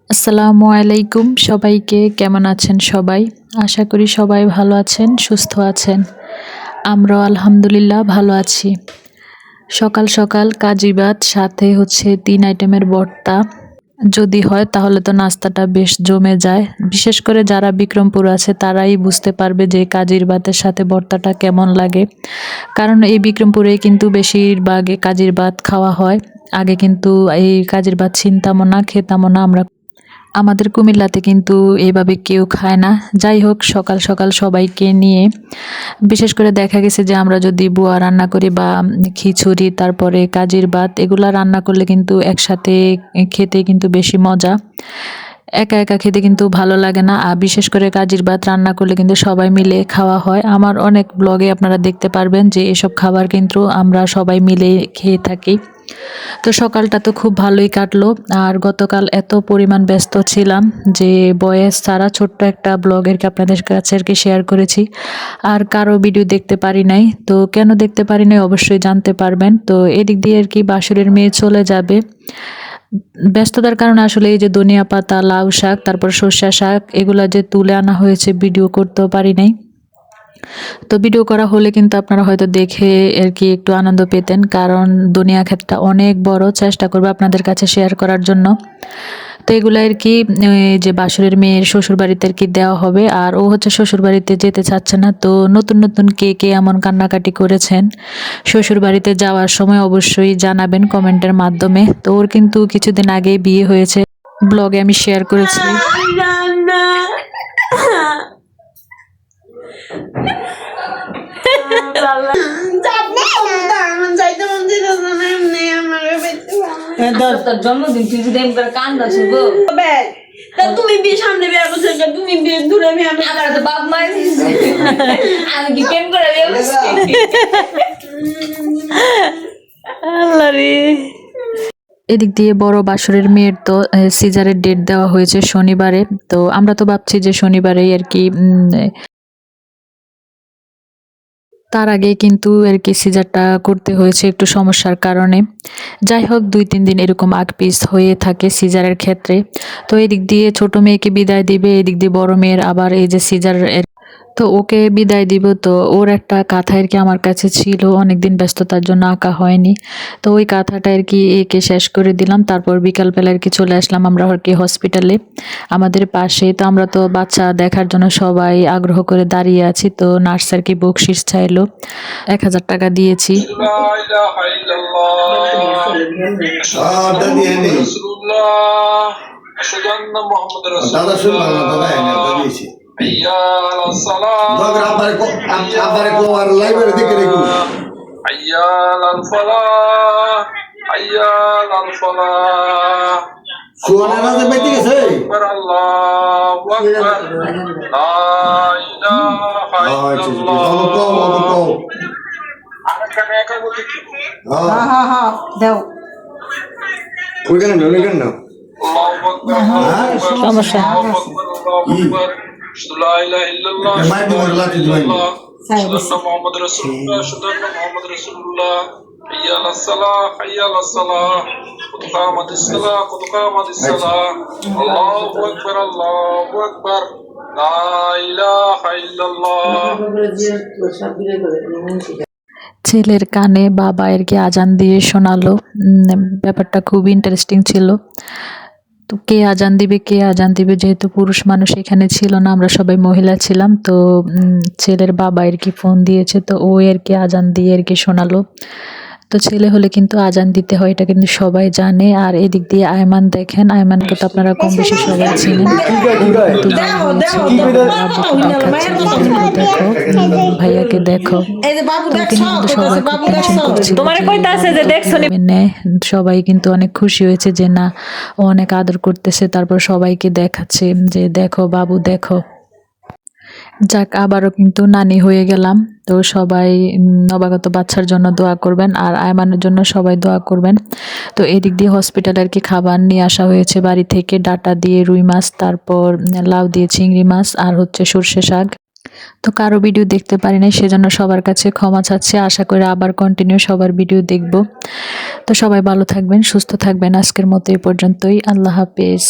আসসালামু আলাইকুম সবাইকে, কেমন আছেন সবাই? আশা করি সবাই ভালো আছেন, সুস্থ আছেন। আমরাও আলহামদুলিল্লাহ ভালো আছি। সকাল সকাল কাজি ভাত, সাথে হচ্ছে ৩ আইটেমের ভর্তা যদি হয় তাহলে তো নাস্তাটা বেশ জমে যায়। বিশেষ করে যারা বিক্রমপুর আছে তারাই বুঝতে পারবে যে কাজির ভাতের সাথে ভর্তাটা কেমন লাগে। কারণ এই বিক্রমপুরে কিন্তু বেশিরভাগ কাজির ভাত খাওয়া হয়। আগে কিন্তু এই কাজির ভাত চিনতামও না, খেতামও না আমরা। আমাদের কুমিল্লাতে কিন্তু এভাবে কেউ খায় না। যাই হোক, সকাল সকাল সবাইকে নিয়ে বিশেষ করে দেখা গেছে যে আমরা যদি বুয়া রান্না করি বা খিচুড়ি, তারপরে কাজির ভাত, এগুলা রান্না করলে কিন্তু একসাথে খেতে কিন্তু বেশি মজা। একা একা খেতে কিন্তু ভালো লাগে না। আর বিশেষ করে কাজির ভাত রান্না করলে কিন্তু সবাই মিলে খাওয়া হয়। আমার অনেক ব্লগে আপনারা দেখতে পারবেন যে এসব খাবার কিন্তু আমরা সবাই মিলে খেয়ে থাকি। তো সকালটা তো খুব ভালোই কাটলো। আর গতকাল এত পরিমাণ ব্যস্ত ছিলাম যে ভয়েস ছাড়া ছোট্ট একটা ব্লগের আপনাদের কাছে আর কি শেয়ার করেছি। আর কারো ভিডিও দেখতে পারি নাই। তো কেন দেখতে পারি নাই অবশ্যই জানতে পারবেন। তো এদিক দিয়ে আর কি বাসুরের মেয়ে চলে যাবে। ব্যস্ততার কারণে আসলে এই যে ধনিয়া পাতা, লাউ শাক, তারপর সর্ষা শাক, এগুলা যে তুলে আনা হয়েছে ভিডিও করতেও পারি নাই। তো ভিডিও করা হলে কিন্তু আপনারা হয়তো দেখে আর কি একটু আনন্দ পেতেন, কারণ দুনিয়া ক্ষেতটা অনেক বড়। চেষ্টা করবো আপনাদের কাছে শেয়ার করার জন্য। তো এগুলো আর কি যে বাসুরের মেয়ের শ্বশুর বাড়িতে আর কি দেওয়া হবে। আর ও হচ্ছে শ্বশুর বাড়িতে যেতে চাচ্ছে না। তো নতুন নতুন কে কে এমন কান্নাকাটি করেছেন শ্বশুর বাড়িতে যাওয়ার সময় অবশ্যই জানাবেন কমেন্টের মাধ্যমে। তো ওর কিন্তু কিছুদিন আগে বিয়ে হয়েছে, ব্লগে আমি শেয়ার করেছি। জন্মদিন তুই যদি কান্দা তুমি বিয়ে সামনে বিয়ে করছো, তুমি বিয়ে দূরে আমি আমার তো বাপ মা আমি কি প্রেম করে বিয়ে করছি? আল্লাহ রে। এদিক দিয়ে বড় বাসুরের মেয়ের তো সিজারের ডেট দেওয়া হয়েছে শনিবারে। তো আমরা তো ভাবছি যে শনিবারেই আর কি তার আগে কিন্তু আর কি সিজারটা করতে হয়েছে একটু সমস্যার কারণে। যাই হোক, 2-3 দিন এরকম আগ পিস হয়ে থাকে সিজারের ক্ষেত্রে। তো এদিক দিয়ে ছোট মেয়েকে বিদায় দিবে, এদিক দিয়ে বড় মেয়ের আবার এই যে সিজার, তো ওকে বিদায় দিব। তো ওর একটা কাঁথা আর কি আমার কাছে ছিল, অনেকদিন ব্যস্ততার জন্য আঁকা হয়নি। তো ওই কাঁথাটা আর কি এঁকে শেষ করে দিলাম। তারপর বিকালবেলা আর কি চলে আসলাম আমরা আর কি হসপিটালে আমাদের পাশে। তো আমরা তো বাচ্চা দেখার জন্য সবাই আগ্রহ করে দাঁড়িয়ে আছি। তো নার্স আর কি বকশিস চাইলো, 1000 টাকা দিয়েছি। সমস্যা ছেলের কানে বাবা আর কি আজান দিয়ে শোনালো। ব্যাপারটা খুব ইন্টারেস্টিং ছিল। তো কে আজান দিবে, যেহেতু পুরুষ মানুষ এখানে ছিল না, আমরা সবাই মহিলা ছিলাম। তো ছেলের বাবা আর কি ফোন দিয়েছে, তো ও আর কি আজান দিয়ে আর কি শোনালো। তো ছেলে হলে কিন্তু আজান দিতে হয়, এটা কিন্তু সবাই জানে। আর এদিক দিয়ে আয়মান দেখেন, আয়মানকে তো আপনারা কম বেশি সবাই চিনেন। দেখো ভাইয়াকে দেখো, সবাই খুব টেনশন করছিল। সবাই কিন্তু অনেক খুশি হয়েছে যে না, ও অনেক আদর করতেছে। তারপর সবাইকে দেখাচ্ছে যে দেখো বাবু দেখো। যাক, আবারও কিন্তু নানি হয়ে গেলাম। তো সবাই নবাগত বাচ্চার জন্য দোয়া করবেন, আর আয়মানের জন্য সবাই দোয়া করবেন। তো এদিক দিয়ে হসপিটালে আর কি খাবার নিয়ে আসা হয়েছে বাড়ি থেকে, ডাটা দিয়ে রুই মাছ, তারপর লাউ দিয়ে চিংড়ি মাছ, আর হচ্ছে সর্ষে শাক। তো কারো ভিডিও দেখতে পারি নাই, সেজন্য সবার কাছে ক্ষমা চাচ্ছি। আশা করি আবার কন্টিনিউ সবার ভিডিও দেখব। তো সবাই ভালো থাকবেন, সুস্থ থাকবেন। আজকের মতো এই পর্যন্তই। আল্লাহ হাফেজ।